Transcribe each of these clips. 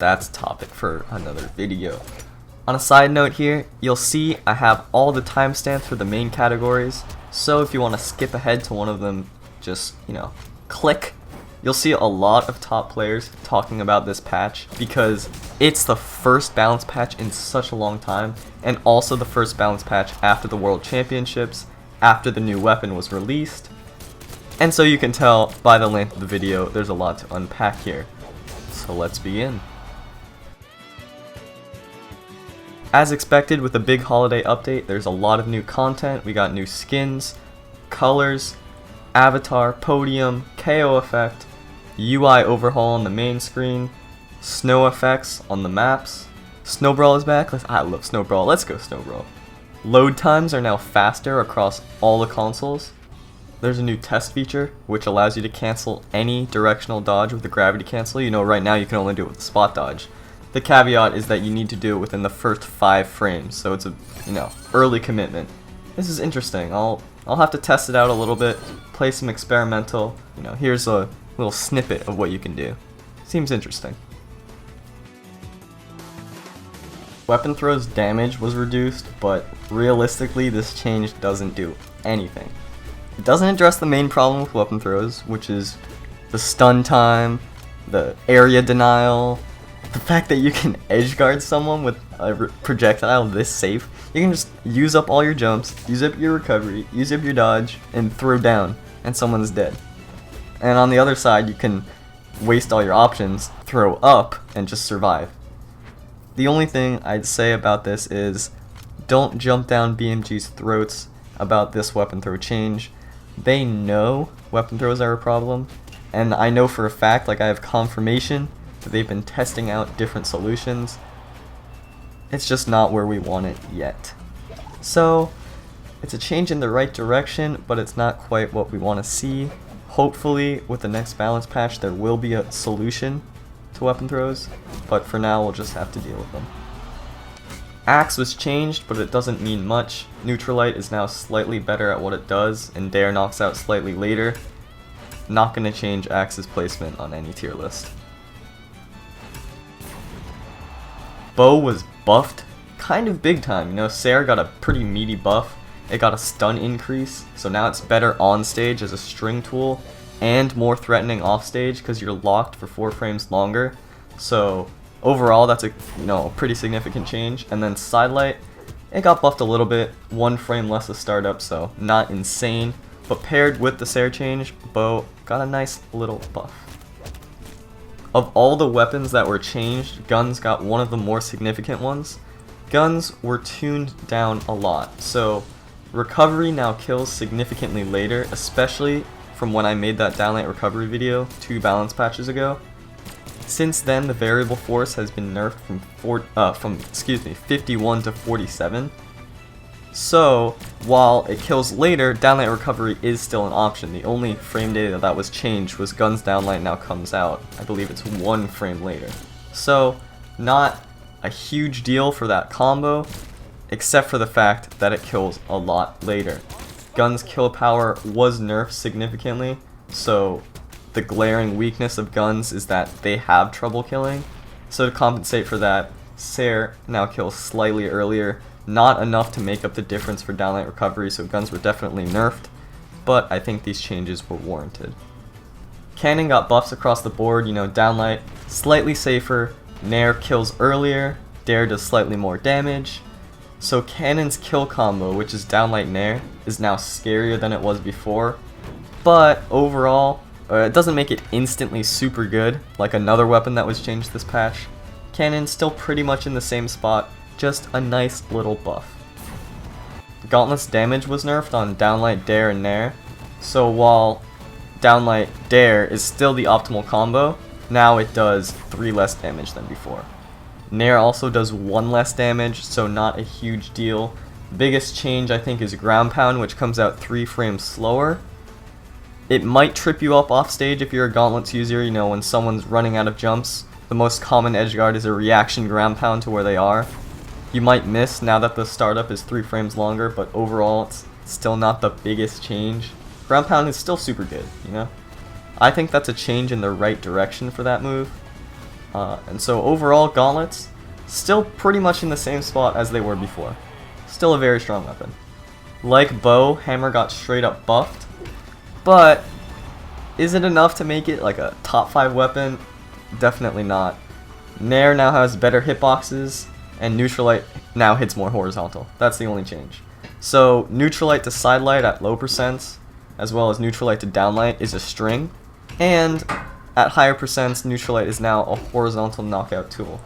That's a topic for another video. On a side note here, you'll see I have all the timestamps for the main categories, so if you want to skip ahead to one of them, just, click. You'll see a lot of top players talking about this patch because it's the first balance patch in such a long time, and also the first balance patch after the World Championships, after the new weapon was released. And so you can tell by the length of the video, there's a lot to unpack here. So let's begin. As expected with the big holiday update, there's a lot of new content. We got new skins, colors, avatar, podium, KO effect, UI overhaul on the main screen, snow effects on the maps. Snow Brawl is back. I love Snow Brawl. Let's go Snow Brawl. Load times are now faster across all the consoles. There's a new test feature which allows you to cancel any directional dodge with a gravity cancel. Right now you can only do it with a spot dodge. The caveat is that you need to do it within the first 5 frames, so it's a early commitment. This is interesting. I'll have to test it out a little bit, play some experimental. Here's a little snippet of what you can do. Seems interesting. Weapon throws damage was reduced, but realistically this change doesn't do anything. It doesn't address the main problem with weapon throws, which is the stun time, the area denial, the fact that you can edge guard someone with a projectile this safe. You can just use up all your jumps, use up your recovery, use up your dodge, and throw down, and someone's dead. And on the other side, you can waste all your options, throw up, and just survive. The only thing I'd say about this is don't jump down BMG's throats about this weapon throw change. They know weapon throws are a problem, and I know for a fact, I have confirmation that they've been testing out different solutions. It's just not where we want it yet. So it's a change in the right direction, but it's not quite what we want to see. Hopefully with the next balance patch there will be a solution to weapon throws, but for now we'll just have to deal with them. Axe was changed, but it doesn't mean much. Neutralite is now slightly better at what it does, and Dare knocks out slightly later. Not going to change Axe's placement on any tier list. Bow was buffed kind of big time. Sarah got a pretty meaty buff. It got a stun increase, so now it's better on stage as a string tool and more threatening off stage because you're locked for 4 frames longer. So overall that's a pretty significant change. And then Sidelight, it got buffed a little bit, 1 frame less of startup, so not insane. But paired with the Sarah change, Bow got a nice little buff. Of all the weapons that were changed, guns got one of the more significant ones. Guns were tuned down a lot, so recovery now kills significantly later, especially from when I made that downlight recovery video 2 balance patches ago. Since then, the variable force has been nerfed from 51 to 47. So while it kills later, downlight recovery is still an option. The only frame data that was changed was guns downlight now comes out. I believe it's 1 frame later. So not a huge deal for that combo, except for the fact that it kills a lot later. Guns kill power was nerfed significantly, so the glaring weakness of guns is that they have trouble killing. So to compensate for that, Sarah now kills slightly earlier, not enough to make up the difference for downlight recovery, so guns were definitely nerfed, but I think these changes were warranted. Cannon got buffs across the board, downlight slightly safer, Nair kills earlier, Dare does slightly more damage. So Cannon's kill combo, which is downlight Nair, is now scarier than it was before, but overall, it doesn't make it instantly super good, like another weapon that was changed this patch. Cannon's still pretty much in the same spot, just a nice little buff. Gauntlet's damage was nerfed on downlight Dare and Nair, so while downlight Dare is still the optimal combo, now it does 3 less damage than before. Nair also does 1 less damage, so not a huge deal. The biggest change I think is ground pound, which comes out 3 frames slower. It might trip you up off stage if you're a Gauntlets user, when someone's running out of jumps. The most common edge guard is a reaction ground pound to where they are. You might miss now that the startup is 3 frames longer, but overall it's still not the biggest change. Ground pound is still super good, I think that's a change in the right direction for that move. And so overall, gauntlets still pretty much in the same spot as they were before. Still a very strong weapon. Like bow, hammer got straight up buffed, but is it enough to make it like a top 5 weapon? Definitely not. Nair now has better hitboxes, and Neutralite now hits more horizontal. That's the only change. So Neutralite to sidelight at low percents, as well as Neutralite to downlight is a string, and at higher percents, Neutralite is now a horizontal knockout tool.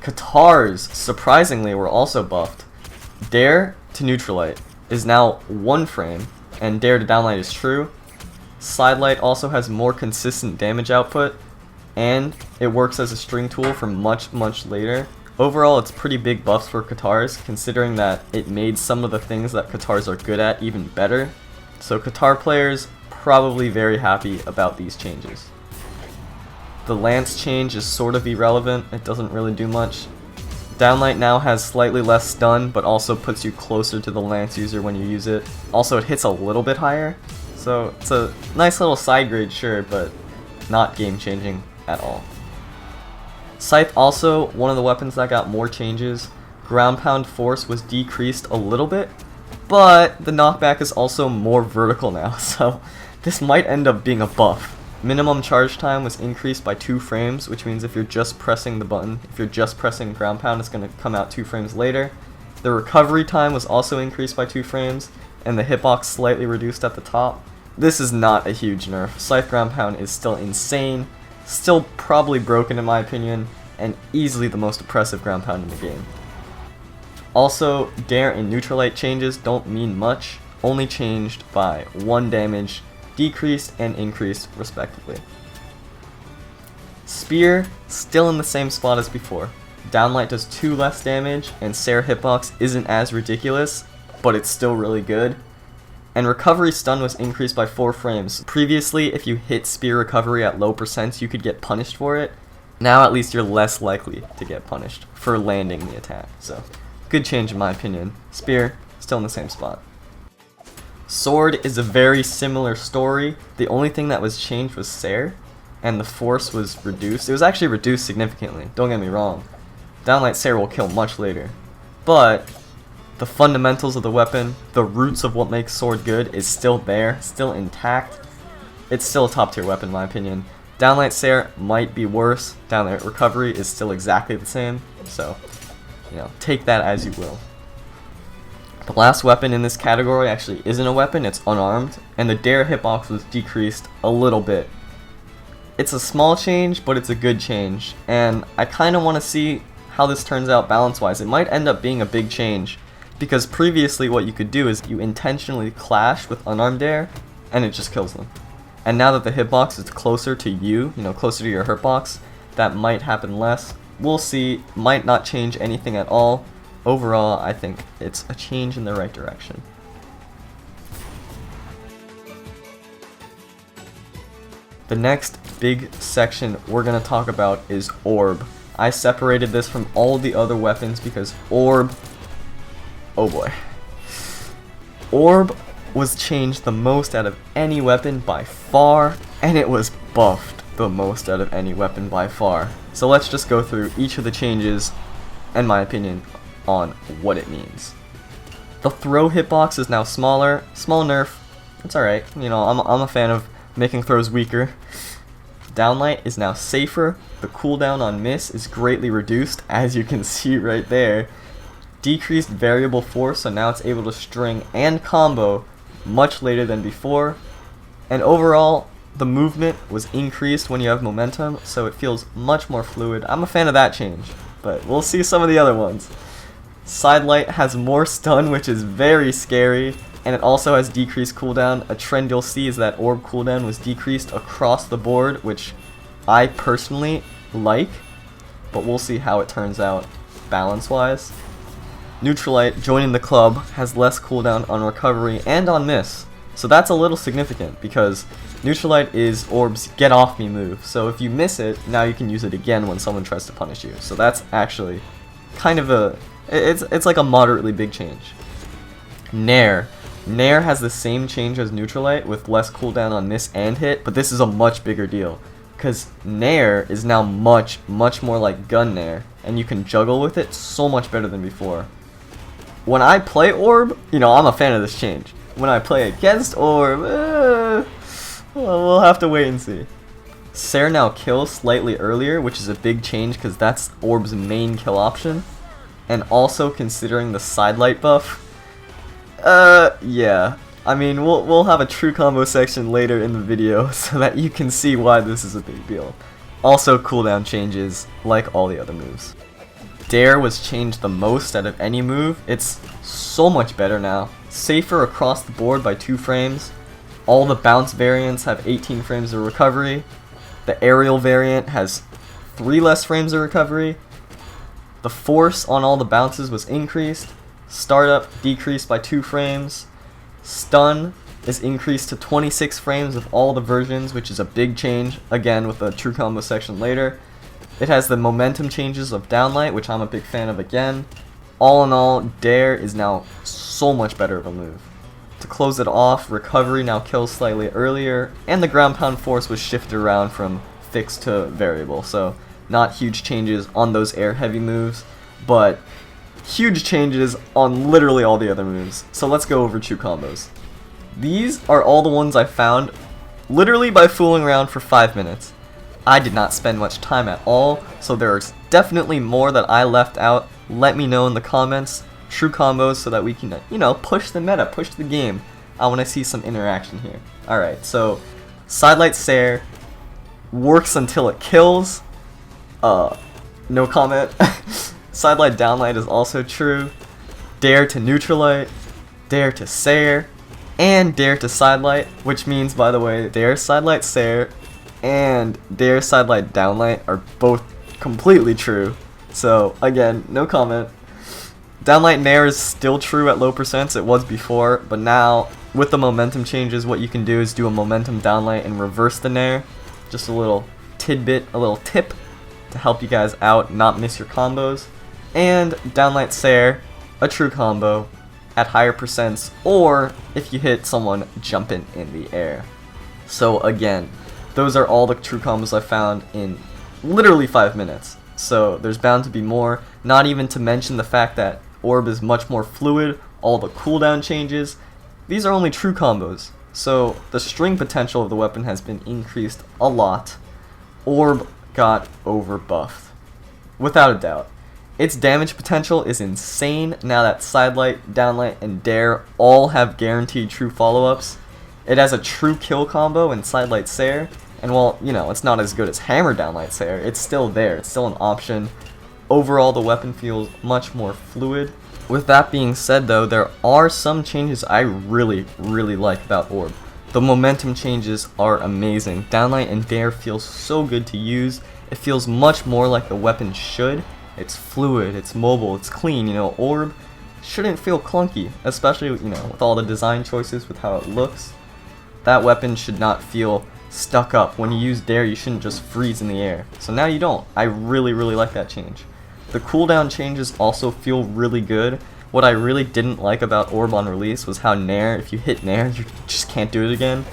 Katars, surprisingly, were also buffed. Dare to Neutralite is now 1 frame, and Dare to downlight is true. Sidelight also has more consistent damage output, and it works as a string tool for much later. Overall, it's pretty big buffs for Katars, considering that it made some of the things that Katars are good at even better. So Katar players probably very happy about these changes. The lance change is sort of irrelevant, it doesn't really do much. Downlight now has slightly less stun, but also puts you closer to the lance user when you use it. Also, it hits a little bit higher, so it's a nice little side grade, sure, but not game changing at all. Scythe also one of the weapons that got more changes. Ground pound force was decreased a little bit, but the knockback is also more vertical now, so this might end up being a buff. Minimum charge time was increased by 2 frames, which means if you're just pressing the button, if you're just pressing ground pound, it's going to come out 2 frames later. The recovery time was also increased by 2 frames, and the hitbox slightly reduced at the top. This is not a huge nerf. Scythe ground pound is still insane, still probably broken in my opinion, and easily the most oppressive ground pound in the game. Also, Dare and Neutralite changes don't mean much, only changed by 1 damage, decreased and increased respectively. Spear, still in the same spot as before. Downlight does 2 less damage, and Sarah hitbox isn't as ridiculous, but it's still really good. And recovery stun was increased by 4 frames. Previously, if you hit spear recovery at low percents, you could get punished for it. Now at least you're less likely to get punished for landing the attack. So, good change in my opinion. Spear, still in the same spot. Sword is a very similar story. The only thing that was changed was Sair, and the force was reduced. It was actually reduced significantly, don't get me wrong. Downlight Sair will kill much later. But the fundamentals of the weapon, the roots of what makes Sword good is still there, still intact. It's still a top tier weapon in my opinion. Downlight Sair might be worse. Downlight recovery is still exactly the same. So, take that as you will. The last weapon in this category actually isn't a weapon, it's unarmed, and the Dare hitbox was decreased a little bit. It's a small change, but it's a good change, and I kind of want to see how this turns out balance-wise. It might end up being a big change, because previously what you could do is you intentionally clash with unarmed Dare, and it just kills them. And now that the hitbox is closer to you, closer to your hurtbox, that might happen less. We'll see, might not change anything at all. Overall, I think it's a change in the right direction. The next big section we're going to talk about is Orb. I separated this from all the other weapons because Orb, oh boy. Orb was changed the most out of any weapon by far, and it was buffed the most out of any weapon by far. So let's just go through each of the changes and my opinion on what it means. The throw hitbox is now smaller. Small nerf. It's alright. I'm a fan of making throws weaker. Downlight is now safer. The cooldown on miss is greatly reduced, as you can see right there. Decreased variable force, so now it's able to string and combo much later than before. And overall, the movement was increased when you have momentum, so it feels much more fluid. I'm a fan of that change, but we'll see some of the other ones. Sidelight has more stun, which is very scary, and it also has decreased cooldown. A trend you'll see is that orb cooldown was decreased across the board, which I personally like, but we'll see how it turns out balance-wise. Neutralite, joining the club, has less cooldown on recovery and on miss, so that's a little significant because Neutralite is Orb's get off me move, so if you miss it, now you can use it again when someone tries to punish you. So that's actually kind of it's like a moderately big change. Nair has the same change as Neutralite with less cooldown on miss and hit, but this is a much bigger deal. because Nair is now much more like gun Nair, and you can juggle with it so much better than before. When I play Orb, you know, I'm a fan of this change. When I play against Orb, we'll have to wait and see. Sair now kills slightly earlier, which is a big change because that's Orb's main kill option. And also considering the sidelight buff, yeah. I mean, we'll have a true combo section later in the video so that you can see why this is a big deal. Also, cooldown changes like all the other moves. Dare was changed the most out of any move. It's so much better now. Safer across the board by 2 frames. All the bounce variants have 18 frames of recovery. The aerial variant has 3 less frames of recovery. The force on all the bounces was increased. Startup decreased by 2 frames. Stun is increased to 26 frames of all the versions, which is a big change, again with the true combo section later. It has the momentum changes of downlight, which I'm a big fan of again. All in all, Dare is now so much better of a move. To close it off, recovery now kills slightly earlier, and the ground pound force was shifted around from fixed to variable, so not huge changes on those air heavy moves, but huge changes on literally all the other moves. So let's go over true combos. These are all the ones I found literally by fooling around for 5 minutes. I did not spend much time at all, so there's definitely more that I left out. Let me know in the comments, true combos, so that we can, you know, push the meta, push the game. I want to see some interaction here. Alright, so Sidelight Sair works until it kills. No comment. Sidelight Downlight is also true. Dare to Neutralight, Dare to Sair, and Dare to Sidelight, which means, by the way, Dare Sidelight Sair and Dare Sidelight Downlight are both completely true. So, again, no comment. Downlight Nair is still true at low percents, it was before, but now, with the momentum changes, what you can do is do a momentum Downlight and reverse the Nair. Just a little tidbit, a little tip to help you guys out, not miss your combos. And Downlight Sair, a true combo at higher percents, or if you hit someone jumping in the air. So again, those are all the true combos I found in literally 5 minutes. So there's bound to be more, not even to mention the fact that Orb is much more fluid, all the cooldown changes. These are only true combos, so the string potential of the weapon has been increased a lot. Orb got over buffed, without a doubt. Its damage potential is insane now that Sidelight, Downlight, and Dare all have guaranteed true follow-ups. It has a true kill combo in Sidelight Sair, and while, you know, it's not as good as Hammer Downlight Sair, it's still there, it's still an option. Overall, the weapon feels much more fluid. With that being said though, there are some changes I really like about Orb. The momentum changes are amazing. Downlight and Dare feel so good to use. It feels much more like the weapon should. It's fluid, it's mobile, it's clean, you know. Orb shouldn't feel clunky, especially, you know, with all the design choices, with how it looks. That weapon should not feel stuck up. When you use Dare, you shouldn't just freeze in the air. So now you don't. I really like that change. The cooldown changes also feel really good. What I really didn't like about Orb on release was how Nair, if you hit Nair, you just can't do it again.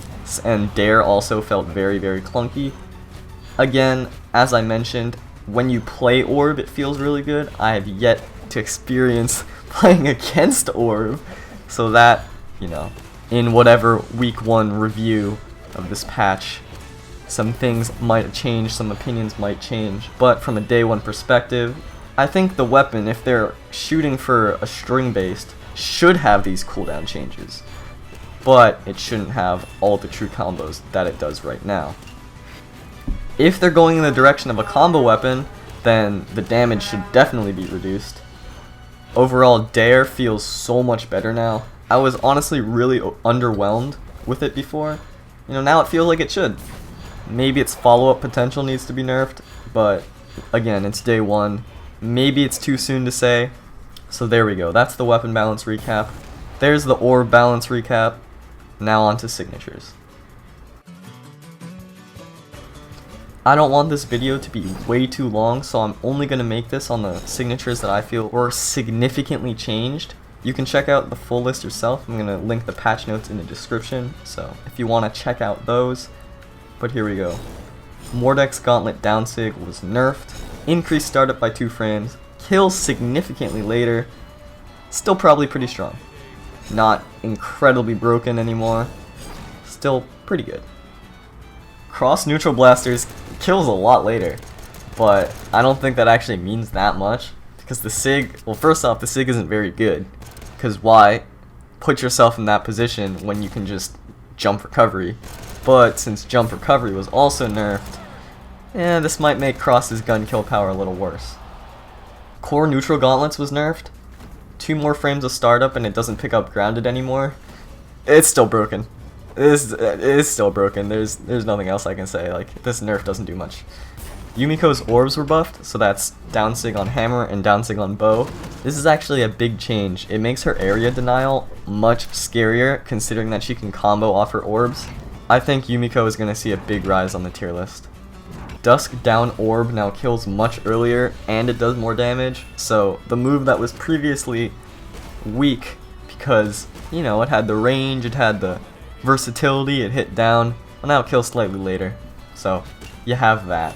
And Dare also felt very clunky. Again, as I mentioned, when you play Orb, it feels really good. I have yet to experience playing against Orb, so that, you know, in whatever week 1 review of this patch, some things might change, some opinions might change, but from a day 1 perspective, I think the weapon, if they're shooting for a string based, should have these cooldown changes, but it shouldn't have all the true combos that it does right now. If they're going in the direction of a combo weapon, then the damage should definitely be reduced. Overall, Dare feels so much better now. I was honestly really underwhelmed with it before. You know, now it feels like it should. Maybe its follow-up potential needs to be nerfed, but again, it's day 1. Maybe it's too soon to say. So there we go. That's the weapon balance recap. There's the Orb balance recap. Now on to signatures. I don't want this video to be way too long, so I'm only going to make this on the signatures that I feel were significantly changed. You can check out the full list yourself. I'm going to link the patch notes in the description, so if you want to check out those. But here we go. Mordek's Gauntlet down sig was nerfed, increased startup by 2 frames, kills significantly later, still probably pretty strong. Not incredibly broken anymore, still pretty good. Cross neutral blasters kills a lot later, but I don't think that actually means that much, because the sig, well, first off, the sig isn't very good, because why put yourself in that position when you can just jump recovery? But since jump recovery was also nerfed, this might make Cross's gun kill power a little worse. Core neutral gauntlets was nerfed, 2 more frames of startup and it doesn't pick up grounded anymore. It's still broken. It is still broken. There's nothing else I can say. Like, this nerf doesn't do much. Yumiko's orbs were buffed, so that's down sig on hammer and down sig on bow. This is actually a big change. It makes her area denial much scarier, considering that she can combo off her orbs. I think Yumiko is going to see a big rise on the tier list. Dusk down orb now kills much earlier, and it does more damage, so the move that was previously weak because, you know, it had the range, it had the versatility, it hit down, well, now it kills slightly later. So, you have that.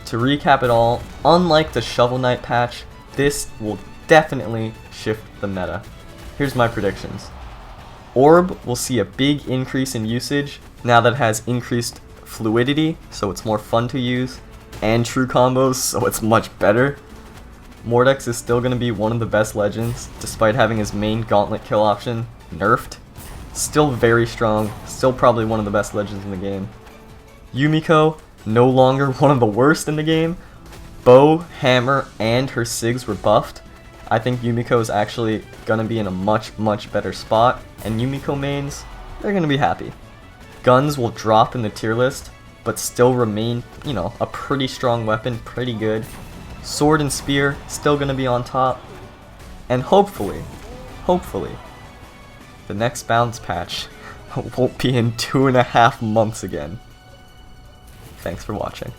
To recap it all, unlike the Shovel Knight patch, this will definitely shift the meta. Here's my predictions. Orb will see a big increase in usage now that it has increased fluidity, so it's more fun to use, and true combos, so it's much better. Mordex is still going to be one of the best legends, despite having his main gauntlet kill option nerfed. Still very strong, still probably one of the best legends in the game. Yumiko, no longer one of the worst in the game. Bow, hammer, and her sigs were buffed. I think Yumiko is actually going to be in a much better spot, and Yumiko mains, they're going to be happy. Guns will drop in the tier list, but still remain, you know, a pretty strong weapon, pretty good. Sword and spear, still going to be on top. And hopefully, the next bounce patch won't be in 2.5 months again. Thanks for watching.